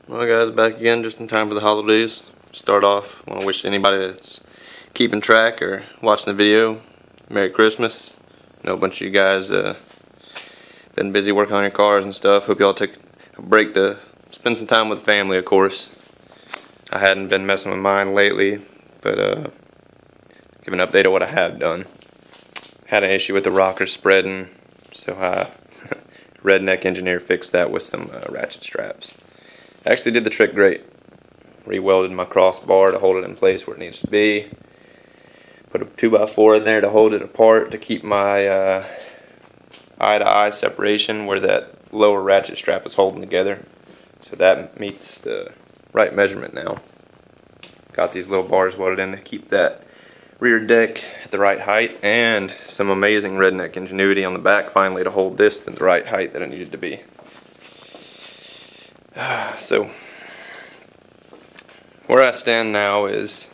Well guys, back again just in time for the holidays. Start off, I want to wish anybody that's keeping track or watching the video, Merry Christmas. I know a bunch of you guys been busy working on your cars and stuff. Hope y'all take a break to spend some time with family, of course. I hadn't been messing with mine lately, but give an update of what I have done. Had an issue with the rocker spreading, so I redneck engineer fixed that with some ratchet straps. Actually did the trick great. Re-welded my crossbar to hold it in place where it needs to be. Put a 2x4 in there to hold it apart to keep my eye-to-eye separation where that lower ratchet strap is holding together. So that meets the right measurement now. Got these little bars welded in to keep that rear deck at the right height, and some amazing redneck ingenuity on the back finally to hold this to the right height that it needed to be. So where I stand now is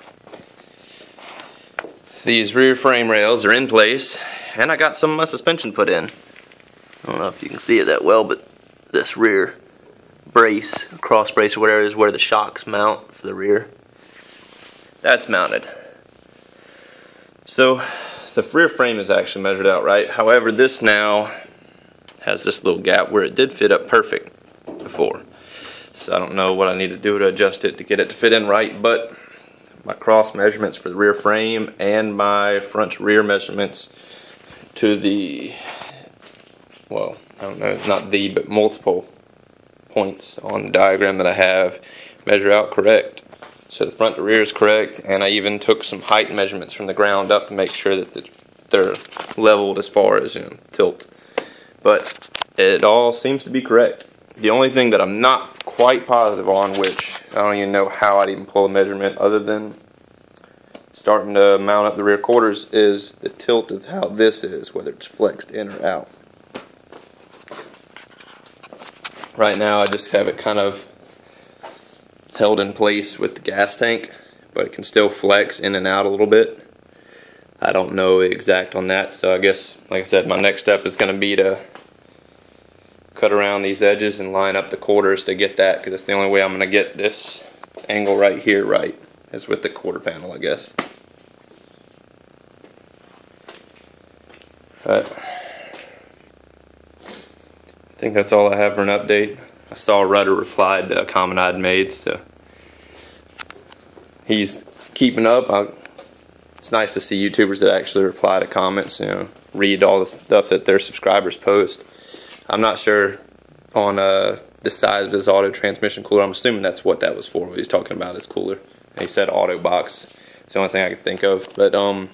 these rear frame rails are in place, and I got some of my suspension put in. I don't know if you can see it that well, but this rear brace, cross brace or whatever, is where the shocks mount for the rear. That's mounted. So the rear frame is actually measured out right. However, this now has this little gap where it did fit up perfect before. So I don't know what I need to do to adjust it to get it to fit in right, but my cross measurements for the rear frame and my front to rear measurements to the, well, I don't know, not the, but multiple points on the diagram that I have measure out correct. So the front to rear is correct, and I even took some height measurements from the ground up to make sure that they're leveled as far as, tilt. But it all seems to be correct. The only thing that I'm not quite positive on, which I don't even know how I'd even pull a measurement other than starting to mount up the rear quarters, is the tilt of how this is, whether it's flexed in or out. Right now I just have it kind of held in place with the gas tank, but it can still flex in and out a little bit. I don't know exact on that, so I guess, like I said, my next step is going to be to cut around these edges and line up the quarters to get that, because it's the only way I'm going to get this angle right here right, is with the quarter panel, I guess. But I think that's all I have for an update. I saw Rudder replied to a comment I'd made, so he's keeping up. It's nice to see YouTubers that actually reply to comments, read all the stuff that their subscribers post. I'm not sure on the size of his auto transmission cooler. I'm assuming that's what that was for. What he's talking about is cooler. And he said auto box. It's the only thing I could think of. But I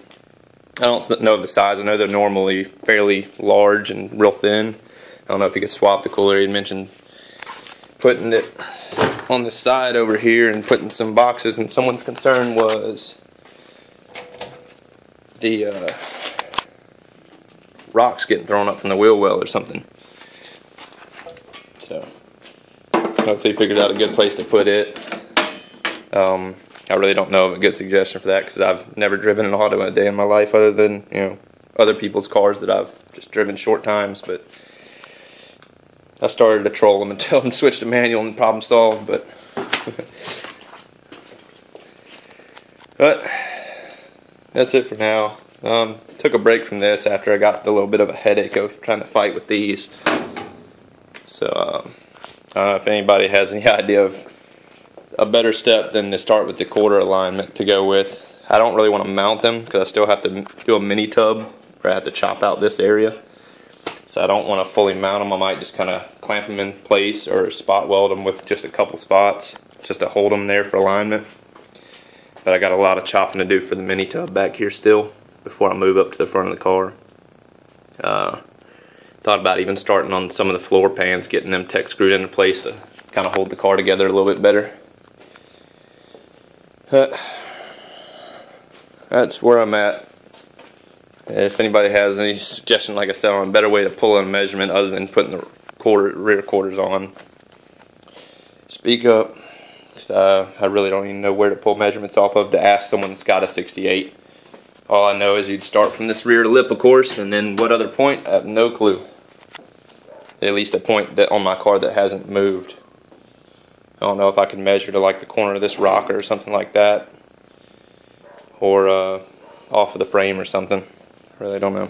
don't know the size. I know they're normally fairly large and real thin. I don't know if he could swap the cooler. He mentioned putting it on the side over here and putting some boxes, and someone's concern was the rocks getting thrown up from the wheel well or something. So hopefully he figures out a good place to put it. I really don't know of a good suggestion for that, because I've never driven an auto a day in my life other than other people's cars that I've just driven short times. But I started to troll them and tell them to switch to manual and problem solved. But that's it for now. Took a break from this after I got a little bit of a headache of trying to fight with these. So I don't know if anybody has any idea of a better step than to start with the quarter alignment to go with. I don't really want to mount them because I still have to do a mini tub where I have to chop out this area. So I don't want to fully mount them. I might just kind of clamp them in place or spot weld them with just a couple spots just to hold them there for alignment. But I got a lot of chopping to do for the mini tub back here still before I move up to the front of the car. Thought about even starting on some of the floor pans, getting them tech screwed into place to kind of hold the car together a little bit better. That's where I'm at. If anybody has any suggestion, like I said, on a better way to pull in a measurement other than putting the rear quarters on, speak up. I really don't even know where to pull measurements off of to ask someone that's got a 68. All I know is you'd start from this rear lip, of course, and then what other point? I have no clue. At least a point that on my car that hasn't moved. I don't know if I can measure to like the corner of this rocker or something like that, or off of the frame or something. I really don't know.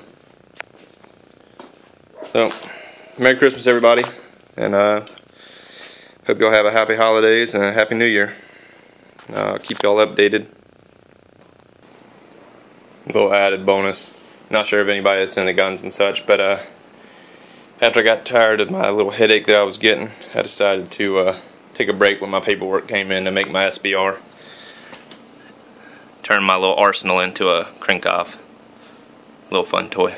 So, Merry Christmas everybody, and hope y'all have a happy holidays and a happy new year. I'll keep y'all updated. A little added bonus. Not sure if anybody that's into guns and such, but after I got tired of my little headache that I was getting, I decided to take a break when my paperwork came in to make my SBR. Turn my little arsenal into a crank-off. Little fun toy.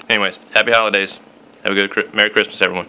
Anyways, happy holidays. Have a good Merry Christmas, everyone.